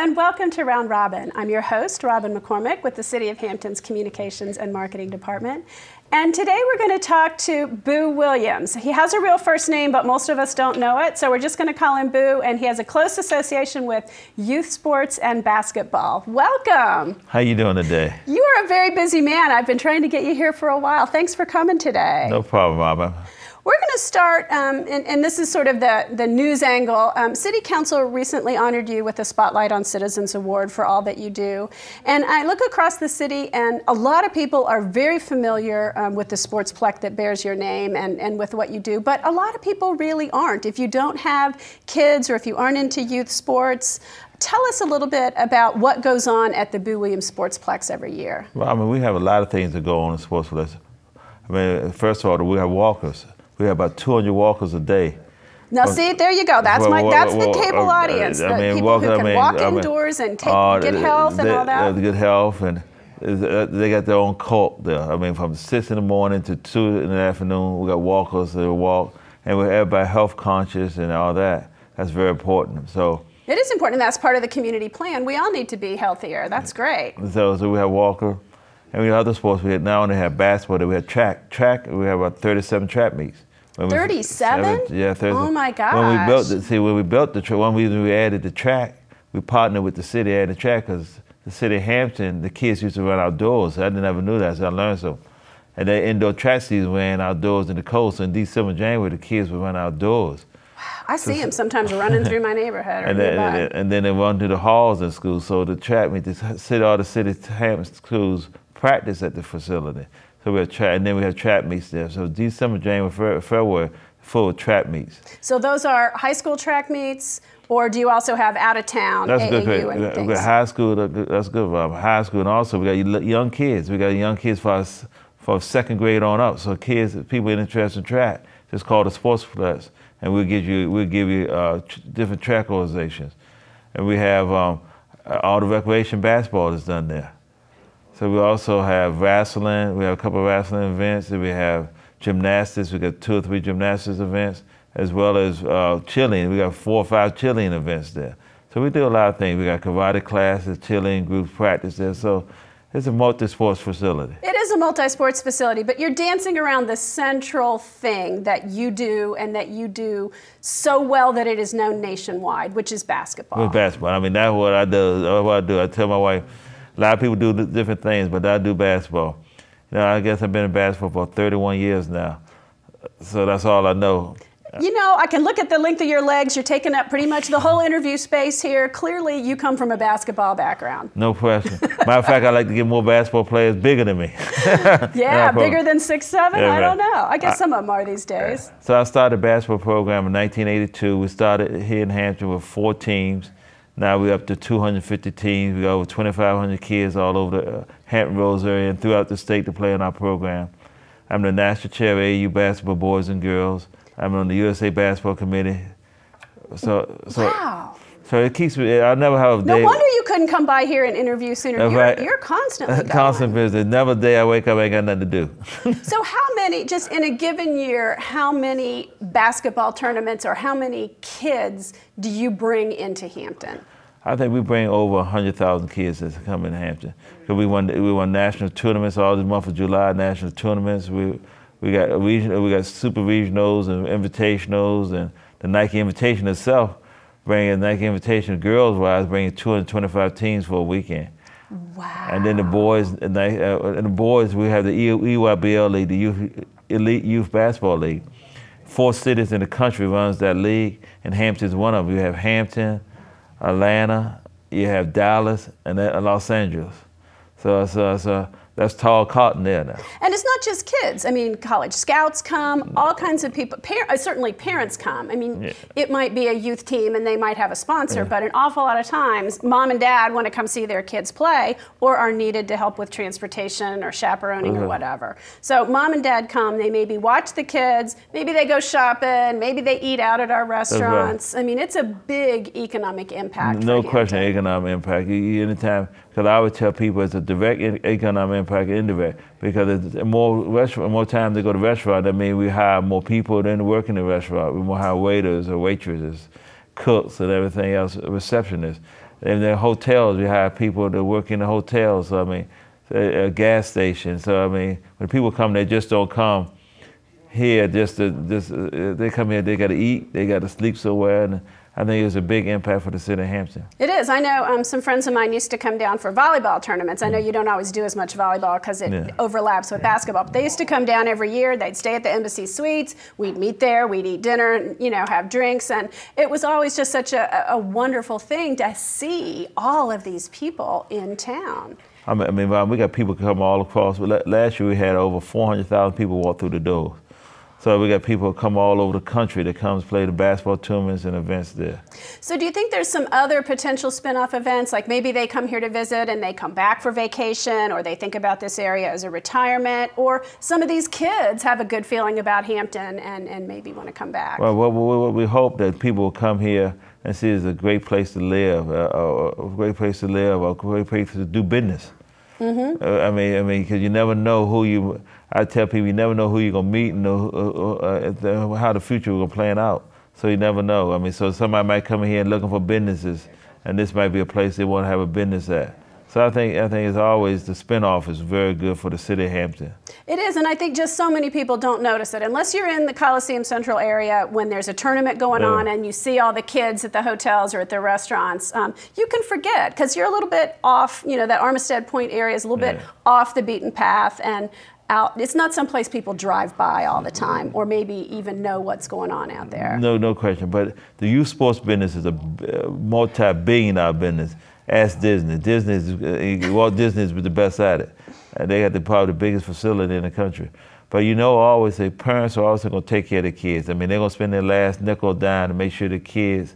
and welcome to Round Robin. I'm your host, Robin McCormick, with the City of Hampton's Communications and Marketing Department. And today we're going to talk to Boo Williams. He has a real first name, but most of us don't know it, so we're just going to call him Boo, and he has a close association with youth sports and basketball. Welcome. How you doing today? You are a very busy man. I've been trying to get you here for a while. Thanks for coming today. No problem, Robin. We're going to start, and this is sort of the news angle. City Council recently honored you with the Spotlight on Citizens Award for all that you do. And I look across the city, and a lot of people are very familiar with the sportsplex that bears your name and with what you do, but a lot of people really aren't. If you don't have kids or if you aren't into youth sports, tell us a little bit about what goes on at the Boo Williams Sportsplex every year. Well, I mean, we have a lot of things that go on in Sportsplex. I mean, first of all, we have walkers. We have about 200 walkers a day. Now, see, there you go. That's the cable audience. I mean, people who can walk indoors and take good health and all that. Good health, and they got their own cult there. I mean, from 6 in the morning to 2 in the afternoon, we got walkers that walk, and we're everybody health conscious and all that. That's very important. So it is important. That's part of the community plan. We all need to be healthier. That's great. So we have walker. And we have other sports. We not only have basketball, we have track. We have about 37 track meets. 37? Yeah, 37. Oh my gosh. When we built the track, one reason we added the track, we partnered with the city, added the track, because the city of Hampton, the kids used to run outdoors. I never knew that, so I learned so. And the indoor track season ran outdoors in the coast. So in December, January, the kids would run outdoors. I see them sometimes running through my neighborhood. And then they run through the halls in school. So the track meet, all the city Hampton schools practice at the facility. So we have track, and then we have track meets there. So December, January, February, full track meets. So those are high school track meets, or do you also have out of town? That's AAU good. And we got high school. That's good, Rob. High school, and also we got young kids. We got young kids for second grade on up. So kids, people interested in track, it's called a sportsplex, and we'll give you different track organizations, and we have all the recreation basketball is done there. So we also have wrestling. We have a couple of wrestling events. And we have gymnastics. We got 2 or 3 gymnastics events, as well as cheerleading. We got 4 or 5 cheerleading events there. So we do a lot of things. We got karate classes, cheerleading groups practice there. So it's a multi-sports facility. It is a multi-sports facility, but you're dancing around the central thing that you do and that you do so well that it is known nationwide, which is basketball. With basketball. I mean, that's what I do. That's what I do. I tell my wife, a lot of people do different things, but I do basketball. You know, I guess I've been in basketball for 31 years now, so that's all I know. You know, I can look at the length of your legs. You're taking up pretty much the whole interview space here. Clearly, you come from a basketball background. No question. Matter of fact, I like to get more basketball players bigger than me. Yeah, bigger than 6'7"? Yeah, I don't know. I guess some of them are these days. So I started a basketball program in 1982. We started here in Hampton with 4 teams. Now we're up to 250 teams. We got over 2,500 kids all over the Hampton Roads area and throughout the state to play in our program. I'm the national chair of AAU basketball boys and girls. I'm on the USA Basketball Committee. Wow. So it keeps me, I never have a day. No wonder you couldn't come by here and interview sooner. You're constantly going. Constant business. Never a day I wake up, I ain't got nothing to do. So how many, just in a given year, how many basketball tournaments or how many kids do you bring into Hampton? I think we bring over 100,000 kids that come in Hampton. Because we won national tournaments all this month of July, national tournaments. We got super regionals and invitationals, and the Nike Invitation itself, bringing Nike Invitation girls-wise, bringing 225 teams for a weekend. Wow. And then the boys, we have the EYBL League, the Elite Youth Basketball League. 4 cities in the country runs that league, and Hampton's one of them. You have Hampton, Atlanta, you have Dallas, and Los Angeles. So that's tall cotton there now. And it's not just kids. I mean, college scouts come, all kinds of people. Certainly parents come. I mean, It might be a youth team and they might have a sponsor, but an awful lot of times, mom and dad want to come see their kids play or are needed to help with transportation or chaperoning or whatever. So mom and dad come, they maybe watch the kids, maybe they go shopping, maybe they eat out at our restaurants. I mean, it's a big economic impact. No question, economic impact. Anytime, because I would tell people it's a direct economic impact, indirect, because it's more time they go to the restaurant, that means we hire more people than work in the restaurant. We more hire waiters or waitresses, cooks and everything else, receptionists. In the hotels, we have people that work in the hotels. So, I mean, a gas station. So I mean, when people come, they just don't come here they come here, they got to eat, they got to sleep somewhere, and I think it's a big impact for the city of Hampton. It is. I know some friends of mine used to come down for volleyball tournaments. I know you don't always do as much volleyball because it overlaps with basketball, but they used to come down every year. They'd stay at the Embassy Suites. We'd meet there. We'd eat dinner and, you know, have drinks. And it was always just such a wonderful thing to see all of these people in town. I mean, we got people come all across. Last year we had over 400,000 people walk through the doors. So we got people come all over the country that comes play the basketball tournaments and events there. So do you think there's some other potential spin-off events, like maybe they come here to visit and they come back for vacation, or they think about this area as a retirement, or some of these kids have a good feeling about Hampton and maybe want to come back? Well, we hope that people will come here and see it's a great place to live, a great place to live, a great place to do business. Mm-hmm. I mean, because you never know who you. I tell people you never know who you're gonna meet and how the future will plan out. So you never know. I mean, so somebody might come in here looking for businesses, and this might be a place they want to have a business at. So I think as always, the spinoff is very good for the city of Hampton. It is, and I think just so many people don't notice it. Unless you're in the Coliseum Central area when there's a tournament going on and you see all the kids at the hotels or at the restaurants, you can forget because you're a little bit off, you know, that Armistead Point area is a little bit off the beaten path and out. It's not someplace people drive by all the time or maybe even know what's going on out there. No question, but the youth sports business is a multi-billion-dollar business. Ask Disney. Walt Disney is the best at it. They got probably the biggest facility in the country. But you know, I always say parents are also going to take care of the kids. I mean, they're going to spend their last nickel or dime to make sure the kids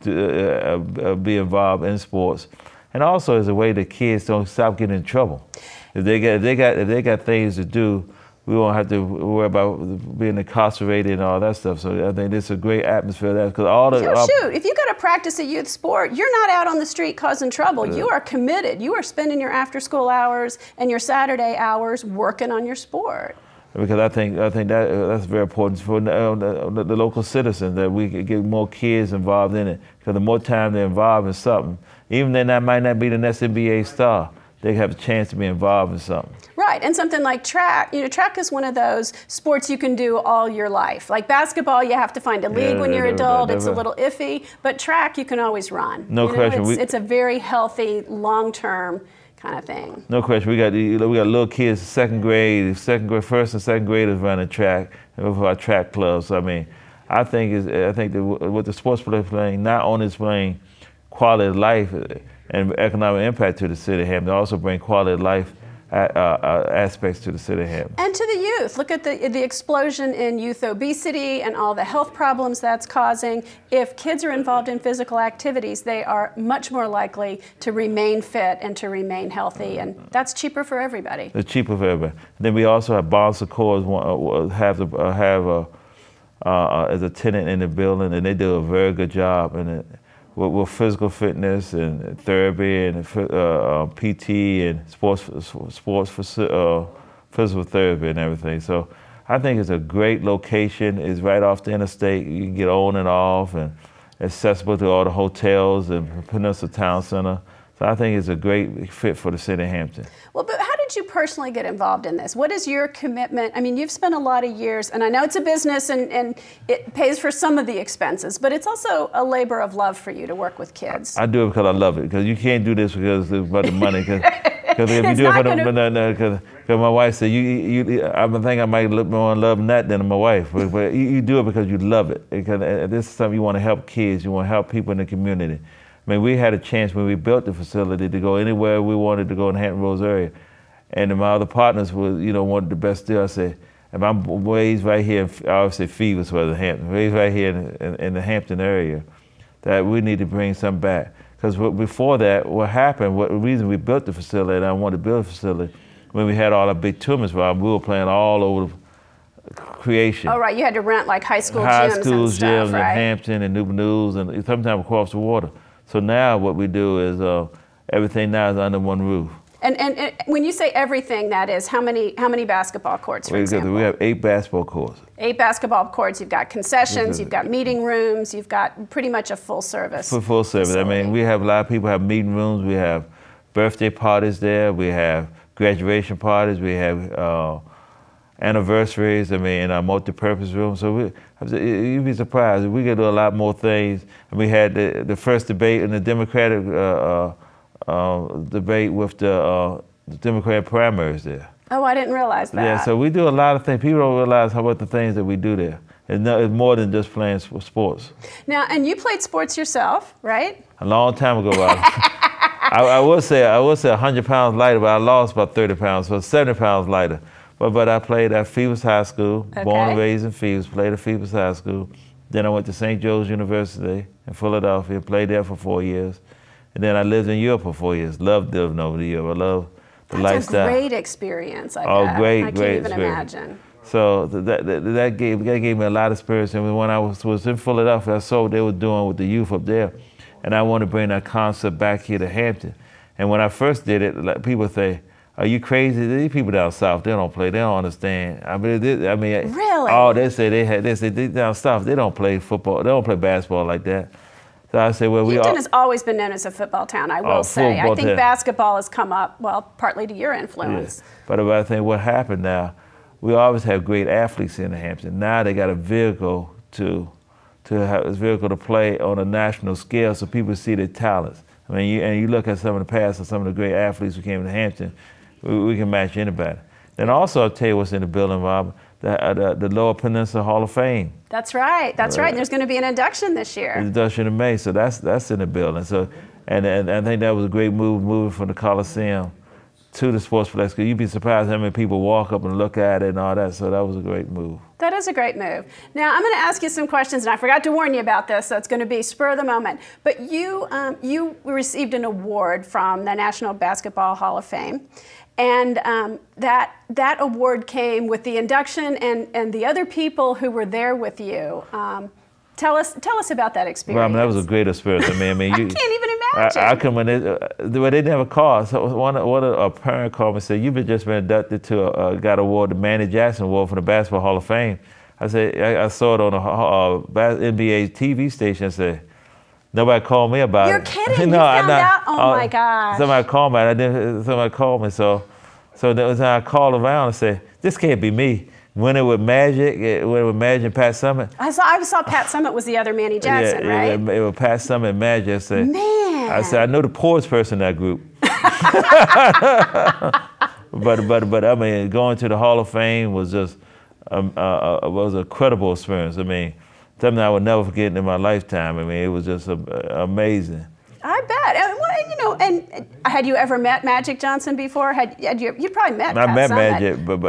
be involved in sports. And also as a way the kids don't stop getting in trouble. If they got things to do, we won't have to worry about being incarcerated and all that stuff. So I think this is a great atmosphere there because all the shoot, if you got to practice a youth sport, you're not out on the street causing trouble. You are committed. You are spending your after-school hours and your Saturday hours working on your sport. Because I think that's very important for the local citizens that we can get more kids involved in it. Because the more time they're involved in something, even then that might not be the next NBA star, they have a chance to be involved in something. Right, and something like track. You know, track is one of those sports you can do all your life. Like basketball, you have to find a league when you're adult. It's a little iffy, but track you can always run. No question. It's a very healthy, long-term kind of thing. No question. We got little kids, first and second graders running track for our track clubs. So, I mean, I think that what the sports player playing not only is playing quality of life and economic impact to the city of Hampton, also bring quality of life aspects to the city of Hampton. And to the youth. Look at the explosion in youth obesity and all the health problems that's causing. If kids are involved in physical activities, they are much more likely to remain fit and to remain healthy, and that's cheaper for everybody. It's cheaper for everybody. Then we also have Bon Secours have as a tenant in the building, and they do a very good job with physical fitness and therapy and PT and physical therapy and everything. So I think it's a great location. It's right off the interstate. You can get on and off and accessible to all the hotels and Peninsula Town Center. So I think it's a great fit for the city of Hampton. Well, but how did you personally get involved in this? What is your commitment? I mean, you've spent a lot of years, and I know it's a business and it pays for some of the expenses, but it's also a labor of love for you to work with kids. I do it because I love it, because you can't do this because it's about the money. Because if you do it for because my wife said, I think I might look more in love than that than my wife, but you do it because you love it. Because this is something you want to help kids, you want to help people in the community. I mean, we had a chance when we built the facility to go anywhere we wanted to go in the Hampton Roads area. And my other partners wanted the best deal. I said, if I'm raised right here, I always say Phoebus was Hampton, raised right here in the Hampton area, that we need to bring something back. Because before that, what happened, the reason we built the facility, and I wanted to build a facility, when we had all our big tournaments, we were playing all over the creation. Oh, right, you had to rent like high school gyms and stuff, right? in Hampton and Newport News, and sometimes across the water. So now what we do is everything now is under one roof. And when you say everything, that is how many basketball courts, for example? We have 8 basketball courts. 8 basketball courts. You've got concessions. You've got meeting rooms. You've got pretty much a full service. Full service. Facility. I mean, we have a lot of people have meeting rooms. We have birthday parties there. We have graduation parties. We have anniversaries. I mean, in our multi-purpose room. So you'd be surprised. We could do a lot more things. And we had the first debate in the Democratic debate with the Democratic primaries there. Oh, I didn't realize that. Yeah, so we do a lot of things. People don't realize how about the things that we do there. It's more than just playing sports. Now, and you played sports yourself, right? A long time ago, I would say 100 pounds lighter, but I lost about 30 pounds, so 70 pounds lighter. But I played at Phoebus High School, born and raised in Phoebus, played at Phoebus High School. Then I went to St. Joe's University in Philadelphia, played there for 4 years. And then I lived in Europe for 4 years. Loved living over the Europe. I love the lifestyle. That's a great experience, I bet. Oh, great, I great can't even imagine. So that gave me a lot of experience. And when I was in Philadelphia, I saw what they were doing with the youth up there. And I want to bring that concept back here to Hampton. And when I first did it, like, people say, "Are you crazy? These people down south, they don't play. They don't understand." Really? Oh, they say down south, they don't play football. They don't play basketball like that. So I say, well, Hampton has always been known as a football town, I will say. I think basketball has come up, well, partly to your influence. Yeah. But I think what happened now, we always have great athletes in Hampton. Now they got a vehicle to play on a national scale, so people see their talents. I mean, you look at some of the past of some of the great athletes who came to Hampton, we can match anybody. Then also, I'll tell you what's in the building, Rob, the Lower Peninsula Hall of Fame. That's right. That's right. And there's going to be an induction this year. Induction in May, so that's in the building. So, and I think that was a great move, moving from the Coliseum to the sportsplex. Because you'd be surprised how many people walk up and look at it and all that. So that was a great move. That is a great move. Now I'm going to ask you some questions, and I forgot to warn you about this, so it's going to be spur of the moment. But you received an award from the National Basketball Hall of Fame. And that award came with the induction and the other people who were there with you. Tell us about that experience. Well, I mean, that was a great experience. I mean, I can't even imagine. I come when they never called. So a parent called me and said, "You've just been inducted to got an award, the Manny Jackson Award for the Basketball Hall of Fame." I said, I saw it on a NBA TV station. I said, nobody called me about it. You're kidding? No, you found out? Oh my gosh. Somebody called me. Somebody called me. So that was how I called around and said, "This can't be me." Winning with Magic, and Pat Summitt. I saw Pat Summitt was the other Manny Jackson, right? It was Pat Summitt and Magic. I said, I know the poorest person in that group. but I mean, going to the Hall of Fame was just was a credible experience. I mean, something I would never forget in my lifetime. I mean, it was just amazing. I bet. And had you ever met Magic Johnson before? You probably met Pat Summitt. I met Magic, but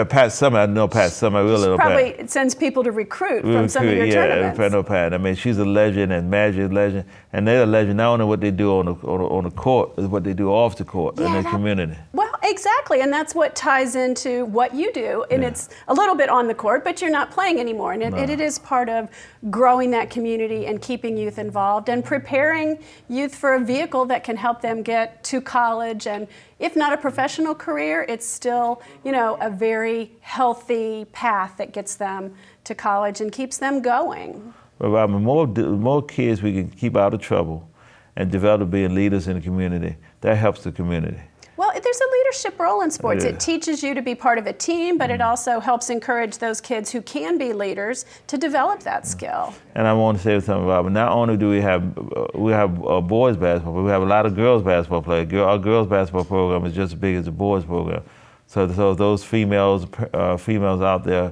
Pat Summitt, I know Pat Summitt. I really know Pat. Probably sends people to recruit from some of your tournaments. Yeah, I know Pat. I mean, she's a legend, and Magic is a legend. And they're a legend, not only what they do on the court, is what they do off the court in the community. Well, exactly, and that's what ties into what you do. And it's a little bit on the court, but you're not playing anymore. And it is part of growing that community and keeping youth involved and preparing youth for a vehicle that can help them get to college. And if not a professional career, it's still, a very healthy path that gets them to college and keeps them going. Well, Robin, more kids we can keep out of trouble and develop being leaders in the community, that helps the community. Well, there's a leadership role in sports. It teaches you to be part of a team, but it also helps encourage those kids who can be leaders to develop that skill. And I want to say something, Robin. Not only do we have boys basketball, but we have a lot of girls basketball players. Our girls basketball program is just as big as the boys program. So those females out there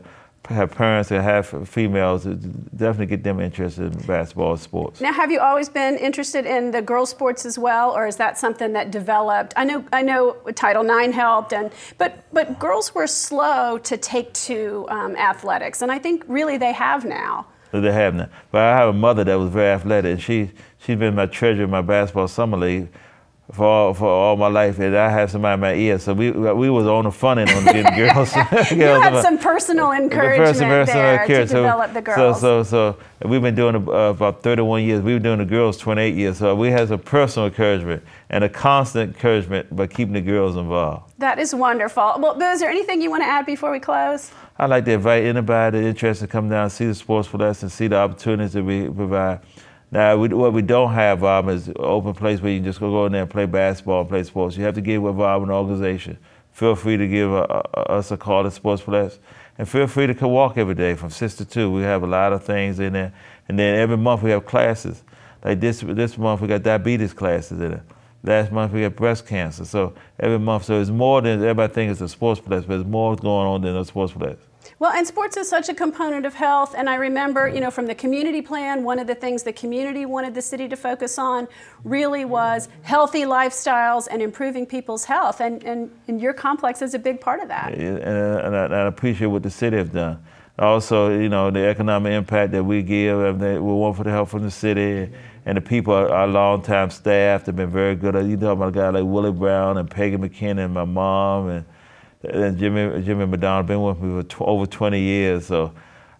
have parents that have females, definitely get them interested in basketball and sports. Now, have you always been interested in the girls' sports as well, or is that something that developed? I know Title IX helped, but girls were slow to take to athletics, and I think really they have now. They have now. But I have a mother that was very athletic, and she's been my treasurer in my basketball summer league. for all my life, and I had somebody in my ear. So we was on the front end on getting girls. You had some personal encouragement there to develop the girls. So we've been doing about 31 years. We've been doing the girls 28 years. So we had some personal encouragement and a constant encouragement by keeping the girls involved. That is wonderful. Well, Boo, is there anything you want to add before we close? I'd like to invite anybody that's interested to come down and see the Sportsplex and see the opportunities that we provide. Now, what we don't have is an open place where you can just go in there and play basketball and play sports. You have to get involved in an organization. Feel free to give us a call at Sportsplex. And feel free to come walk every day from 6 to 2. We have a lot of things in there. And then every month we have classes. Like this month we got diabetes classes in it. Last month we got breast cancer. So every month, so it's more than everybody thinks it's a Sportsplex, but there's more going on than a Sportsplex. Well, and sports is such a component of health, and I remember, you know, from the community plan, one of the things the community wanted the city to focus on really was healthy lifestyles and improving people's health, and your complex is a big part of that. And I appreciate what the city have done. Also, you know, the economic impact that we give, and we want for the help from the city, and the people, our longtime staff, have been very good. You know about a guy like Willie Brown and Peggy McKinnon and my mom, and Jimmy McDonald been with me for over 20 years. So,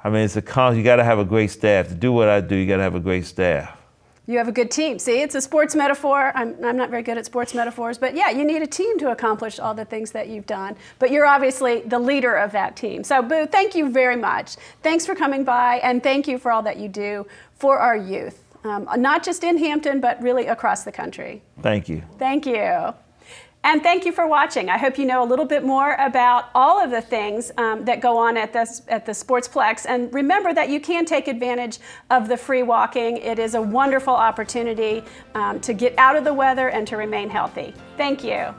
I mean, it's you got to have a great staff. To do what I do, you got to have a great staff. You have a good team. See, it's a sports metaphor. I'm not very good at sports metaphors, but yeah, you need a team to accomplish all the things that you've done. But you're obviously the leader of that team. So, Boo, thank you very much. Thanks for coming by, and thank you for all that you do for our youth, not just in Hampton, but really across the country. Thank you. Thank you. And thank you for watching. I hope you know a little bit more about all of the things that go on at the Sportsplex. And remember that you can take advantage of the free walking. It is a wonderful opportunity to get out of the weather and to remain healthy. Thank you.